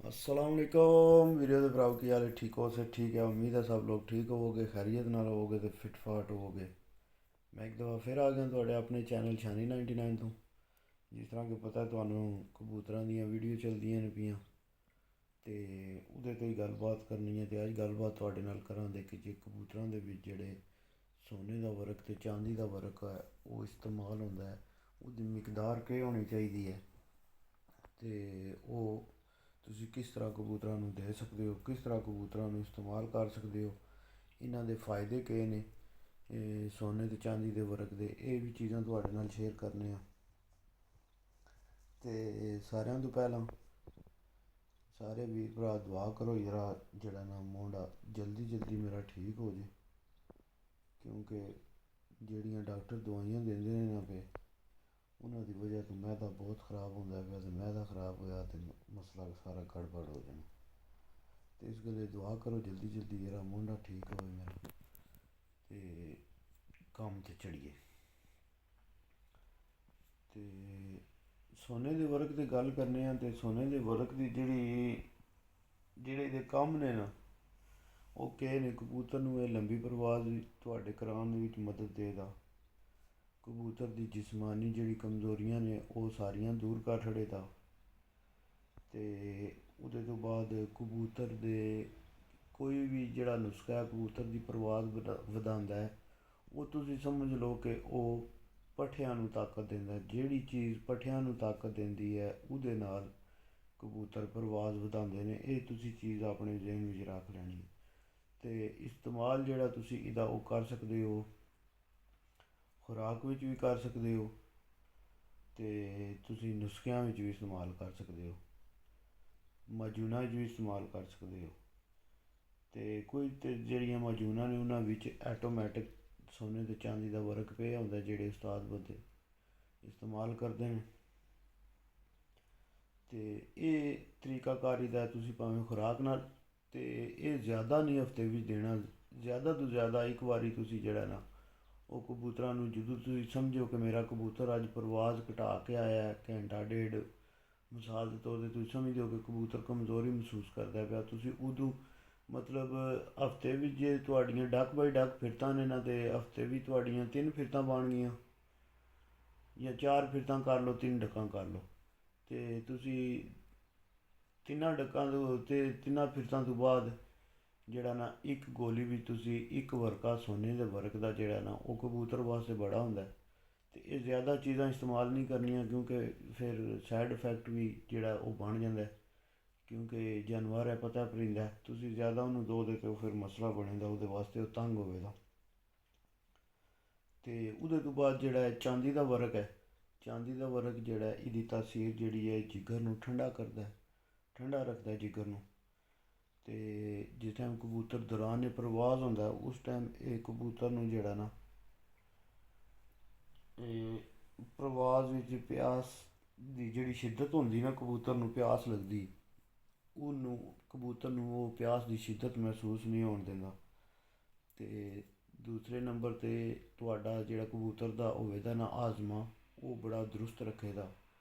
अस्सलाम वालेकुम वीडियो ਦੇ ਭਰਾਓ ਕੀ ਹਾਲ ਹੈ ਠੀਕ ਹੋ ਸੇ ਠੀਕ ਹੈ ਉਮੀਦ ਹੈ ਸਭ ਲੋग ਠੀਕ ਹੋਵੋਗੇ ਖੈਰੀਅਤ ਨਾਲ ਹੋਵੋਗੇ ਤੇ ਫਿਟ ਫਾਟ ਹੋਵੋਗੇ। ਮੈਂ ਇੱਕ ਦਫਾ ਫਿਰ ਆ ਗਿਆ ਤੁਹਾਡੇ ਆਪਣੇ ਚੈਨਲ ਸ਼ਾਨੀ 99 ਤੋਂ। ਜਿਸ ਤਰ੍ਹਾਂ ਕਿ ਪਤਾ ਤੁਹਾਨੂੰ ਕਬੂਤਰਾਂ ਦੀਆਂ ਵੀਡੀਓ ਚੱਲਦੀਆਂ ਨੇ ਪਈਆਂ ਤੇ ਉਹਦੇ ਤੇ ਹੀ ਗੱਲਬਾਤ ਕਰਨੀ ਹੈ। ਤੇ ਅੱਜ ਗੱਲਬਾਤ ਤੁਹਾਡੇ ਨਾਲ ਕਰਾਂਗੇ ਕਿ ਜੇ ਕਬੂਤਰਾਂ ਦੇ ਵਿੱਚ ਜਿਹੜੇ ਸੋਨੇ ਦਾ ਵਰਕ ਤੇ ਚਾਂਦੀ ਦਾ ਵਰਕ ਹੈ ਉਹ ਇਸਤੇਮਾਲ ਹੁੰਦਾ ਹੈ, ਉਹਦੀ ਮਿਕਦਾਰ ਕੀ ਹੋਣੀ ਚਾਹੀਦੀ ਹੈ ਤੇ ਉਹ ਤੁਸੀਂ ਕਿਸ ਤਰ੍ਹਾਂ ਕਬੂਤਰਾਂ ਨੂੰ ਦੇ ਸਕਦੇ ਹੋ, ਕਿਸ ਤਰ੍ਹਾਂ ਕਬੂਤਰਾਂ ਨੂੰ ਇਸਤੇਮਾਲ ਕਰ ਸਕਦੇ ਹੋ, ਇਹਨਾਂ ਦੇ ਫਾਇਦੇ ਕੀ ਨੇ ਸੋਨੇ ਤੇ ਚਾਂਦੀ ਦੇ ਵਰਕ ਦੇ, ਇਹ ਵੀ ਚੀਜ਼ਾਂ ਤੁਹਾਡੇ ਨਾਲ ਸ਼ੇਅਰ ਕਰਨੇ ਆ। ਤੇ ਸਾਰਿਆਂ ਤੋਂ ਪਹਿਲਾਂ ਸਾਰੇ ਵੀਰ ਭਰਾ ਦੁਆ ਕਰੋ ਯਾਰ ਜਿਹੜਾ ਨਾ ਮੁੰਡਾ ਜਲਦੀ ਜਲਦੀ ਮੇਰਾ ਠੀਕ ਹੋ ਜੇ, ਕਿਉਂਕਿ ਜਿਹੜੀਆਂ ਡਾਕਟਰ ਦਵਾਈਆਂ ਦਿੰਦੇ ਨੇ ਨਾ ਪਏ ਉਹਨਾਂ ਦੀ ਵਜ੍ਹਾ ਤੋਂ ਮੈਦਾ ਬਹੁਤ ਖ਼ਰਾਬ ਹੁੰਦਾ ਪਿਆ, ਤੇ ਮੈਦਾ ਖ਼ਰਾਬ ਹੋਇਆ ਤੇ ਮਸਲਾ ਸਾਰਾ ਗੜਬੜ ਹੋ ਜਾਣਾ। ਤੇ ਇਸ ਗੱਲੇ ਦੁਆ ਕਰੋ ਜਲਦੀ ਜਲਦੀ ਮੇਰਾ ਮੁੰਡਾ ਠੀਕ ਹੋਵੇ ਮੇਰਾ ਤੇ ਕੰਮ ਤੇ ਚੜੀਏ। ਤੇ ਸੋਨੇ ਦੇ ਵਰਕ ਦੀ ਗੱਲ ਕਰਨੇ ਆ ਤੇ ਸੋਨੇ ਦੇ ਵਰਕ ਦੀ ਜਿਹੜੇ ਇਹਦੇ ਕੰਮ ਨੇ ਨਾ ਉਹ ਕਹੇ ਨੇ ਕਬੂਤਰ ਨੂੰ ਇਹ ਲੰਬੀ ਪ੍ਰਵਾਜ਼ ਤੁਹਾਡੇ ਕਰਾਉਣ ਵਿੱਚ ਮਦਦ ਦੇਗਾ। ਕਬੂਤਰ ਦੀ ਜਿਸਮਾਨੀ ਜਿਹੜੀ ਕਮਜ਼ੋਰੀਆਂ ਨੇ ਉਹ ਸਾਰੀਆਂ ਦੂਰ ਕਰ ਛੱਡੇਗਾ। ਤੇ ਉਹਦੇ ਤੋਂ ਬਾਅਦ ਕਬੂਤਰ ਦੇ ਕੋਈ ਵੀ ਜਿਹੜਾ ਨੁਸਖਾ ਹੈ ਕਬੂਤਰ ਦੀ ਪ੍ਰਵਾਜ਼ ਵਧਾਉਂਦਾ ਹੈ, ਉਹ ਤੁਸੀਂ ਸਮਝ ਲਓ ਕਿ ਉਹ ਪੱਠਿਆਂ ਨੂੰ ਤਾਕਤ ਦਿੰਦਾ। ਜਿਹੜੀ ਚੀਜ਼ ਪੱਠਿਆਂ ਨੂੰ ਤਾਕਤ ਦਿੰਦੀ ਹੈ ਉਹਦੇ ਨਾਲ ਕਬੂਤਰ ਪ੍ਰਵਾਜ਼ ਵਧਾਉਂਦੇ ਨੇ, ਇਹ ਤੁਸੀਂ ਚੀਜ਼ ਆਪਣੇ ਜ਼ਿਹਨ ਵਿੱਚ ਰੱਖ ਲੈਣੀ। ਤੇ ਇਸਤੇਮਾਲ ਜਿਹੜਾ ਤੁਸੀਂ ਇਹਦਾ ਉਹ ਕਰ ਸਕਦੇ ਹੋ, ਖੁਰਾਕ ਵਿੱਚ ਵੀ ਕਰ ਸਕਦੇ ਹੋ ਤੇ ਤੁਸੀਂ ਨੁਸਖਿਆਂ ਵਿੱਚ ਵੀ ਇਸਤੇਮਾਲ ਕਰ ਸਕਦੇ ਹੋ, ਮਾਜੂਨਾਂ ਵਿੱਚ ਵੀ ਇਸਤੇਮਾਲ ਕਰ ਸਕਦੇ ਹੋ। ਤੇ ਕੋਈ ਤੇ ਜਿਹੜੀਆਂ ਮਾਜੂਨਾਂ ਨੇ ਉਹਨਾਂ ਵਿੱਚ ਐਟੋਮੈਟਿਕ ਸੋਨੇ ਤੇ ਚਾਂਦੀ ਦਾ ਵਰਕ ਪਿਆ ਹੁੰਦਾ, ਜਿਹੜੇ ਉਸਤਾਦ ਬੰਦੇ ਇਸਤੇਮਾਲ ਕਰਦੇ ਨੇ। ਤੇ ਇਹ ਤਰੀਕਾਕਾਰੀ ਦਾ ਤੁਸੀਂ ਭਾਵੇਂ ਖੁਰਾਕ ਨਾਲ, ਤੇ ਇਹ ਜ਼ਿਆਦਾ ਨਹੀਂ ਹਫਤੇ ਵਿੱਚ ਦੇਣਾ, ਜ਼ਿਆਦਾ ਤੋਂ ਜ਼ਿਆਦਾ ਇੱਕ ਵਾਰੀ ਤੁਸੀਂ ਜਿਹੜਾ ਨਾ ਉਹ ਕਬੂਤਰਾਂ ਨੂੰ ਜਦੋਂ ਤੁਸੀਂ ਸਮਝੋ ਕਿ ਮੇਰਾ ਕਬੂਤਰ ਅੱਜ ਪ੍ਰਵਾਜ਼ ਘਟਾ ਕੇ ਆਇਆ ਘੰਟਾ ਡੇਢ, ਮਿਸਾਲ ਦੇ ਤੌਰ 'ਤੇ ਤੁਸੀਂ ਸਮਝਦੇ ਹੋ ਕਿ ਕਬੂਤਰ ਕਮਜ਼ੋਰੀ ਮਹਿਸੂਸ ਕਰਦਾ ਪਿਆ, ਤੁਸੀਂ ਉਦੋਂ ਮਤਲਬ ਹਫਤੇ ਵਿੱਚ ਜੇ ਤੁਹਾਡੀਆਂ ਡੱਕ ਬਾਈ ਡੱਕ ਫਿਰਤਾਂ ਨੇ ਨਾ ਤੇ ਹਫਤੇ ਵੀ ਤੁਹਾਡੀਆਂ 3 ਫਿਰਤਾਂ ਬਣ ਗਈਆਂ ਜਾਂ 4 ਫਿਰਤਾਂ ਕਰ ਲਓ, 3 ਡੱਕਾਂ ਕਰ ਲਓ। ਤੇ ਤੁਸੀਂ ਤਿੰਨਾਂ ਡੱਕਾਂ ਤੋਂ ਤੇ ਤਿੰਨਾਂ ਫਿਰਤਾਂ ਤੋਂ ਬਾਅਦ ਜਿਹੜਾ ਨਾ ਇੱਕ ਗੋਲੀ ਵਿੱਚ ਤੁਸੀਂ ਇੱਕ ਵਰਕਾ ਸੋਨੇ ਦੇ ਵਰਕ ਦਾ ਜਿਹੜਾ ਨਾ ਉਹ ਕਬੂਤਰ ਵਾਸਤੇ ਬੜਾ ਹੁੰਦਾ। ਤੇ ਇਹ ਜ਼ਿਆਦਾ ਚੀਜ਼ਾਂ ਇਸਤੇਮਾਲ ਨਹੀਂ ਕਰਨੀਆਂ ਕਿਉਂਕਿ ਫਿਰ ਸਾਈਡ ਇਫੈਕਟ ਵੀ ਜਿਹੜਾ ਉਹ ਬਣ ਜਾਂਦਾ, ਕਿਉਂਕਿ ਜਾਨਵਰ ਹੈ ਪਤਾ ਪਰਿੰਦਾ, ਤੁਸੀਂ ਜ਼ਿਆਦਾ ਉਹਨੂੰ ਦੋ ਦੇ ਕੇ ਫਿਰ ਮਸਲਾ ਬਣੇਗਾ, ਉਹਦੇ ਵਾਸਤੇ ਉਹ ਤੰਗ ਹੋਵੇਗਾ। ਤੇ ਉਹਦੇ ਤੋਂ ਬਾਅਦ ਜਿਹੜਾ ਹੈ ਚਾਂਦੀ ਦਾ ਵਰਕ ਹੈ, ਚਾਂਦੀ ਦਾ ਵਰਕ ਜਿਹੜਾ ਇਹਦੀ ਤਾਸੀਰ ਜਿਹੜੀ ਹੈ ਜਿਗਰ ਨੂੰ ਠੰਡਾ ਕਰਦਾ, ਠੰਡਾ ਰੱਖਦਾ ਜਿਗਰ ਨੂੰ। ਤੇ ਜਿਸ ਟਾਈਮ ਕਬੂਤਰ ਦੌਰਾਨ ਪ੍ਰਵਾਜ਼ ਹੁੰਦਾ ਉਸ ਟਾਈਮ ਇਹ ਕਬੂਤਰ ਨੂੰ ਜਿਹੜਾ ਨਾ ਇਹ ਪ੍ਰਵਾਜ਼ ਵਿੱਚ ਪਿਆਸ ਦੀ ਜਿਹੜੀ ਸ਼ਿੱਦਤ ਹੁੰਦੀ ਨਾ, ਕਬੂਤਰ ਨੂੰ ਪਿਆਸ ਲੱਗਦੀ, ਉਹਨੂੰ ਕਬੂਤਰ ਨੂੰ ਉਹ ਪਿਆਸ ਦੀ ਸ਼ਿੱਦਤ ਮਹਿਸੂਸ ਨਹੀਂ ਹੋਣ ਦਿੰਦਾ। ਤੇ ਦੂਸਰੇ ਨੰਬਰ 'ਤੇ ਤੁਹਾਡਾ ਜਿਹੜਾ ਕਬੂਤਰ ਦਾ ਹੋਵੇਗਾ ਨਾ ਆਜ਼ਮਾ, ਉਹ ਬੜਾ ਦਰੁਸਤ ਰੱਖੇਗਾ।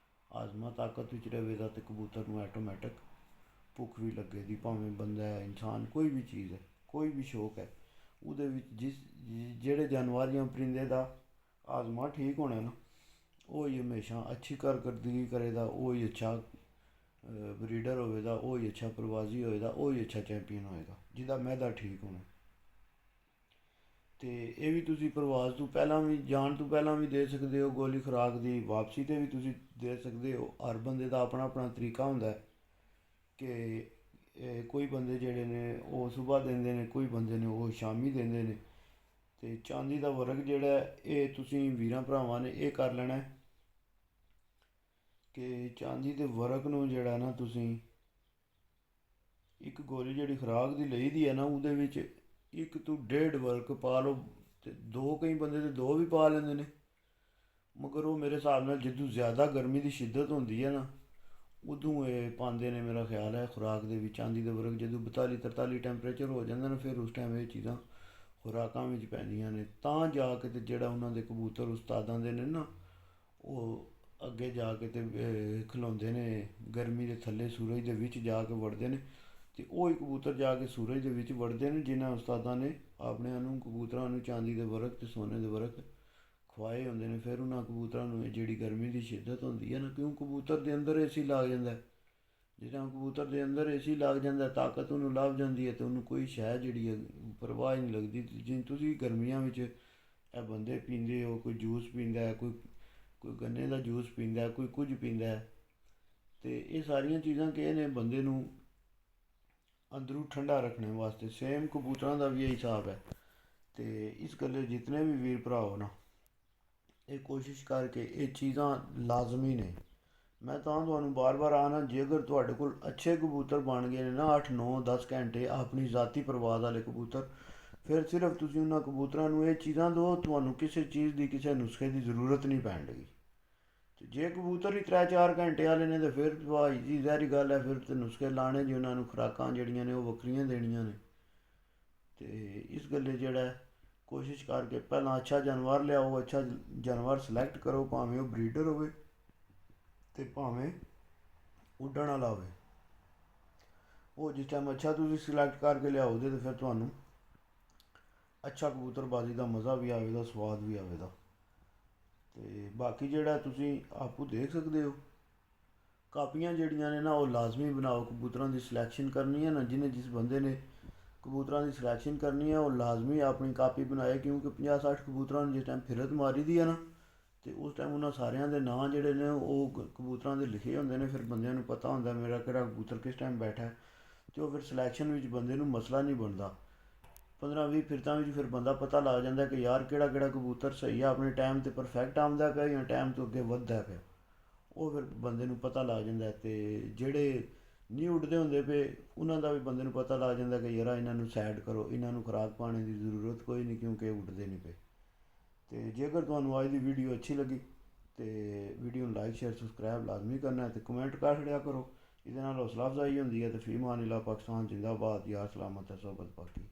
ਆਜ਼ਮਾ ਤਾਕਤ ਵਿੱਚ ਰਹੇਗਾ ਤੇ ਕਬੂਤਰ ਨੂੰ ਐਟੋਮੈਟਿਕ ਭੁੱਖ ਵੀ ਲੱਗੇਗੀ, ਭਾਵੇਂ ਬੰਦਾ ਹੈ ਇਨਸਾਨ ਕੋਈ ਵੀ ਚੀਜ਼ ਹੈ ਕੋਈ ਵੀ ਸ਼ੌਕ ਹੈ ਉਹਦੇ ਵਿੱਚ ਜਿਹੜੇ ਜਾਨਵਰ ਜਾਂ ਪਰਿੰਦੇ ਦਾ ਆਜ਼ਮਾ ਠੀਕ ਹੋਣਾ ਨਾ ਉਹ ਹੀ ਹਮੇਸ਼ਾ ਅੱਛੀ ਕਾਰਕਰਦਗੀ ਕਰੇਗਾ, ਉਹ ਹੀ ਅੱਛਾ ਬਰੀਡਰ ਹੋਵੇਗਾ, ਉਹ ਹੀ ਅੱਛਾ ਪ੍ਰਵਾਜ਼ੀ ਹੋਏਗਾ, ਉਹ ਹੀ ਅੱਛਾ ਚੈਂਪੀਅਨ ਹੋਏਗਾ ਜਿਹਦਾ ਮੈਦਾ ਠੀਕ ਹੋਣਾ। ਤੇ ਇਹ ਵੀ ਤੁਸੀਂ ਪ੍ਰਵਾਜ਼ ਤੋਂ ਪਹਿਲਾਂ ਵੀ ਜਾਣ ਤੋਂ ਪਹਿਲਾਂ ਵੀ ਦੇ ਸਕਦੇ ਹੋ ਗੋਲੀ ਖੁਰਾਕ ਦੀ, ਵਾਪਸੀ 'ਤੇ ਵੀ ਤੁਸੀਂ ਦੇ ਸਕਦੇ ਹੋ। ਹਰ ਬੰਦੇ ਦਾ ਆਪਣਾ ਆਪਣਾ ਤਰੀਕਾ ਹੁੰਦਾ ਕਿ ਕੋਈ ਬੰਦੇ ਜਿਹੜੇ ਨੇ ਉਹ ਸੁਬਾਹ ਦਿੰਦੇ ਨੇ, ਕੋਈ ਬੰਦੇ ਨੇ ਉਹ ਸ਼ਾਮੀ ਦਿੰਦੇ ਨੇ। ਤੇ ਚਾਂਦੀ ਦਾ ਵਰਕ ਜਿਹੜਾ ਇਹ ਤੁਸੀਂ ਵੀਰਾਂ ਭਰਾਵਾਂ ਨੇ ਇਹ ਕਰ ਲੈਣਾ ਕਿ ਚਾਂਦੀ ਦੇ ਵਰਕ ਨੂੰ ਜਿਹੜਾ ਨਾ ਤੁਸੀਂ ਇੱਕ ਗੋਲੀ ਜਿਹੜੀ ਖੁਰਾਕ ਦੀ ਲਈ ਦੀ ਹੈ ਨਾ ਉਹਦੇ ਵਿੱਚ 1 ਤੋਂ 1.5 ਵਰਕ ਪਾ ਲਓ। ਤੇ ਦੋ ਕਈ ਬੰਦੇ ਤੇ ਦੋ ਵੀ ਪਾ ਲੈਂਦੇ ਨੇ, ਮਗਰ ਉਹ ਮੇਰੇ ਹਿਸਾਬ ਨਾਲ ਜਦੋਂ ਜ਼ਿਆਦਾ ਗਰਮੀ ਦੀ ਸ਼ਿੱਦਤ ਹੁੰਦੀ ਹੈ ਨਾ ਉਦੋਂ ਇਹ ਪਾਉਂਦੇ ਨੇ ਮੇਰਾ ਖਿਆਲ ਹੈ ਖੁਰਾਕ ਦੇ ਵਿੱਚ ਚਾਂਦੀ ਦੇ ਵਰਕ। ਜਦੋਂ 42 43 ਟੈਂਪਰੇਚਰ ਹੋ ਜਾਂਦਾ ਨਾ ਫਿਰ ਉਸ ਟਾਈਮ ਇਹ ਚੀਜ਼ਾਂ ਖੁਰਾਕਾਂ ਵਿੱਚ ਪੈਂਦੀਆਂ ਨੇ, ਤਾਂ ਜਾ ਕੇ ਤੇ ਜਿਹੜਾ ਉਹਨਾਂ ਦੇ ਕਬੂਤਰ ਉਸਤਾਦਾਂ ਦੇ ਨੇ ਨਾ ਉਹ ਅੱਗੇ ਜਾ ਕੇ ਤੇ ਖਲੋਂਦੇ ਨੇ ਗਰਮੀ ਦੇ ਥੱਲੇ ਸੂਰਜ ਦੇ ਵਿੱਚ ਜਾ ਕੇ ਵੜਦੇ ਨੇ। ਤੇ ਉਹ ਹੀ ਕਬੂਤਰ ਜਾ ਕੇ ਸੂਰਜ ਦੇ ਵਿੱਚ ਵੜਦੇ ਨੇ ਜਿਨ੍ਹਾਂ ਉਸਤਾਦਾਂ ਨੇ ਆਪਣਿਆਂ ਨੂੰ ਕਬੂਤਰਾਂ ਨੂੰ ਚਾਂਦੀ ਦੇ ਵਰਕ ਤੇ ਸੋਨੇ ਦੇ ਵਰਕ ਖਵਾਏ ਹੁੰਦੇ ਨੇ। ਫਿਰ ਉਹਨਾਂ ਕਬੂਤਰਾਂ ਨੂੰ ਜਿਹੜੀ ਗਰਮੀ ਦੀ ਸ਼ਿੱਦਤ ਹੁੰਦੀ ਹੈ ਨਾ, ਕਿਉਂ ਕਬੂਤਰ ਦੇ ਅੰਦਰ ਏਸੀ ਲੱਗ ਜਾਂਦਾ। ਜਿੱਦਾਂ ਕਬੂਤਰ ਦੇ ਅੰਦਰ ਏਸੀ ਲੱਗ ਜਾਂਦਾ, ਤਾਕਤ ਉਹਨੂੰ ਲੱਭ ਜਾਂਦੀ ਹੈ, ਅਤੇ ਉਹਨੂੰ ਕੋਈ ਸ਼ੈ ਜਿਹੜੀ ਹੈ ਪਰਵਾਹ ਹੀ ਨਹੀਂ ਲੱਗਦੀ। ਜਿਵੇਂ ਤੁਸੀਂ ਗਰਮੀਆਂ ਵਿੱਚ ਇਹ ਬੰਦੇ ਪੀਂਦੇ ਹੋ, ਕੋਈ ਜੂਸ ਪੀਂਦਾ ਹੈ, ਕੋਈ ਕੋਈ ਗੰਨੇ ਦਾ ਜੂਸ ਪੀਂਦਾ ਹੈ, ਕੋਈ ਕੁਝ ਪੀਂਦਾ ਹੈ, ਅਤੇ ਇਹ ਸਾਰੀਆਂ ਚੀਜ਼ਾਂ ਕਿ ਨੇ ਬੰਦੇ ਨੂੰ ਅੰਦਰੋਂ ਠੰਡਾ ਰੱਖਣੇ ਵਾਸਤੇ। ਸੇਮ ਕਬੂਤਰਾਂ ਦਾ ਵੀ ਇਹ ਹਿਸਾਬ ਹੈ। ਅਤੇ ਇਸ ਗੱਲੇ ਜਿਤਨੇ ਵੀ ਵੀਰ ਭਰਾ ਹੋ ਨਾ, ਇਹ ਕੋਸ਼ਿਸ਼ ਕਰਕੇ ਇਹ ਚੀਜ਼ਾਂ ਲਾਜ਼ਮੀ ਨੇ। ਮੈਂ ਤਾਂ ਤੁਹਾਨੂੰ ਬਾਰ ਬਾਰ ਆਣਾ, ਜੇਕਰ ਤੁਹਾਡੇ ਕੋਲ ਅੱਛੇ ਕਬੂਤਰ ਬਣ ਗਏ ਨੇ ਨਾ 8 9 10 ਘੰਟੇ ਆਪਣੀ ਜ਼ਾਤੀ ਪ੍ਰਵਾਦ ਵਾਲੇ ਕਬੂਤਰ, ਫਿਰ ਸਿਰਫ ਤੁਸੀਂ ਉਹਨਾਂ ਕਬੂਤਰਾਂ ਨੂੰ ਇਹ ਚੀਜ਼ਾਂ ਦਿਓ, ਤੁਹਾਨੂੰ ਕਿਸੇ ਚੀਜ਼ ਦੀ ਕਿਸੇ ਨੁਸਖੇ ਦੀ ਜ਼ਰੂਰਤ ਨਹੀਂ ਪੈਣ ਲੱਗੀ। ਅਤੇ ਜੇ ਕਬੂਤਰ ਹੀ 3 4 ਘੰਟੇ ਵਾਲੇ ਨੇ ਤਾਂ ਫਿਰ ਭਾਈ ਜੀ ਜ਼ਾਹਰੀ ਗੱਲ ਹੈ, ਫਿਰ ਤਾਂ ਨੁਸਖੇ ਲਾਣੇ ਜੀ, ਉਹਨਾਂ ਨੂੰ ਖੁਰਾਕਾਂ ਜਿਹੜੀਆਂ ਨੇ ਉਹ ਵੱਖਰੀਆਂ ਦੇਣੀਆਂ ਨੇ। ਅਤੇ ਇਸ ਗੱਲੇ ਜਿਹੜਾ ਕੋਸ਼ਿਸ਼ ਕਰਕੇ ਪਹਿਲਾਂ ਅੱਛਾ ਜਾਨਵਰ ਲਿਆਓ, ਅੱਛਾ ਜਾਨਵਰ ਸਿਲੈਕਟ ਕਰੋ, ਭਾਵੇਂ ਉਹ ਬਰੀਡਰ ਹੋਵੇ ਅਤੇ ਭਾਵੇਂ ਉੱਡਣ ਵਾਲਾ ਹੋਵੇ। ਉਹ ਜਿਸ ਟਾਈਮ ਅੱਛਾ ਤੁਸੀਂ ਸਿਲੈਕਟ ਕਰਕੇ ਲਿਆਓਗੇ ਤਾਂ ਫਿਰ ਤੁਹਾਨੂੰ ਅੱਛਾ ਕਬੂਤਰਬਾਜ਼ੀ ਦਾ ਮਜ਼ਾ ਵੀ ਆਵੇਗਾ, ਸਵਾਦ ਵੀ ਆਵੇਗਾ। ਅਤੇ ਬਾਕੀ ਜਿਹੜਾ ਤੁਸੀਂ ਆਪੂ ਦੇਖ ਸਕਦੇ ਹੋ, ਕਾਪੀਆਂ ਜਿਹੜੀਆਂ ਨੇ ਨਾ ਉਹ ਲਾਜ਼ਮੀ ਬਣਾਓ। ਕਬੂਤਰਾਂ ਦੀ ਸਿਲੈਕਸ਼ਨ ਕਰਨੀ ਹੈ ਨਾ, ਜਿਹਨੇ ਜਿਸ ਬੰਦੇ ਨੇ ਕਬੂਤਰਾਂ ਦੀ ਸਿਲੈਕਸ਼ਨ ਕਰਨੀ ਹੈ ਉਹ ਲਾਜ਼ਮੀ ਆਪਣੀ ਕਾਪੀ ਬਣਾਏ, ਕਿਉਂਕਿ 50 60 ਕਬੂਤਰਾਂ ਨੂੰ ਜਿਸ ਟਾਈਮ ਫਿਰਤ ਮਾਰੀ ਦੀ ਹੈ ਨਾ, ਅਤੇ ਉਸ ਟਾਈਮ ਉਹਨਾਂ ਸਾਰਿਆਂ ਦੇ ਨਾਂ ਜਿਹੜੇ ਨੇ ਉਹ ਕਬੂਤਰਾਂ ਦੇ ਲਿਖੇ ਹੁੰਦੇ ਨੇ। ਫਿਰ ਬੰਦਿਆਂ ਨੂੰ ਪਤਾ ਹੁੰਦਾ ਮੇਰਾ ਕਿਹੜਾ ਕਬੂਤਰ ਕਿਸ ਟਾਈਮ ਬੈਠਾ, ਅਤੇ ਉਹ ਫਿਰ ਸਿਲੈਕਸ਼ਨ ਵਿੱਚ ਬੰਦੇ ਨੂੰ ਮਸਲਾ ਨਹੀਂ ਬਣਦਾ। 15 20 ਫਿਰਤਾਂ ਵਿੱਚ ਫਿਰ ਬੰਦਾ ਪਤਾ ਲੱਗ ਜਾਂਦਾ ਕਿ ਯਾਰ ਕਿਹੜਾ ਕਿਹੜਾ ਕਬੂਤਰ ਸਹੀ ਆ, ਆਪਣੇ ਟਾਈਮ 'ਤੇ ਪਰਫੈਕਟ ਆਉਂਦਾ ਪਿਆ ਜਾਂ ਟਾਈਮ ਤੋਂ ਅੱਗੇ ਵੱਧਦਾ ਪਿਆ, ਉਹ ਫਿਰ ਬੰਦੇ ਨੂੰ ਪਤਾ ਲੱਗ ਜਾਂਦਾ। ਅਤੇ ਜਿਹੜੇ ਨਹੀਂ ਉੱਡਦੇ ਹੁੰਦੇ ਪਏ ਉਹਨਾਂ ਦਾ ਵੀ ਬੰਦੇ ਨੂੰ ਪਤਾ ਲੱਗ ਜਾਂਦਾ ਕਿ ਯਾਰ ਇਹਨਾਂ ਨੂੰ ਸਾਈਡ ਕਰੋ, ਇਹਨਾਂ ਨੂੰ ਖੁਰਾਕ ਪਾਉਣ ਦੀ ਜ਼ਰੂਰਤ ਕੋਈ ਨਹੀਂ, ਕਿਉਂਕਿ ਇਹ ਉੱਡਦੇ ਨਹੀਂ ਪਏ। ਅਤੇ ਜੇਕਰ ਤੁਹਾਨੂੰ ਅੱਜ ਦੀ ਵੀਡੀਓ ਅੱਛੀ ਲੱਗੀ ਤੇ ਵੀਡੀਓ ਨੂੰ ਲਾਈਕ ਸ਼ੇਅਰ ਸਬਸਕ੍ਰਾਈਬ ਲਾਜ਼ਮੀ ਕਰਨਾ, ਅਤੇ ਕਮੈਂਟ ਕਰ ਛੜਿਆ ਕਰੋ। ਇਹਦੇ ਨਾਲ ਹੌਸਲਾ ਅਫਜ਼ਾਈ ਹੁੰਦੀ ਹੈ। ਅਤੇ ਫੀ ਮਾਨ ਅੱਲਾਹ, ਪਾਕਿਸਤਾਨ ਜਿੰਦਾਬਾਦ, ਯਾਰ ਸਲਾਮਤ ਹੈ ਸੋਬਤ ਬਾਕੀ।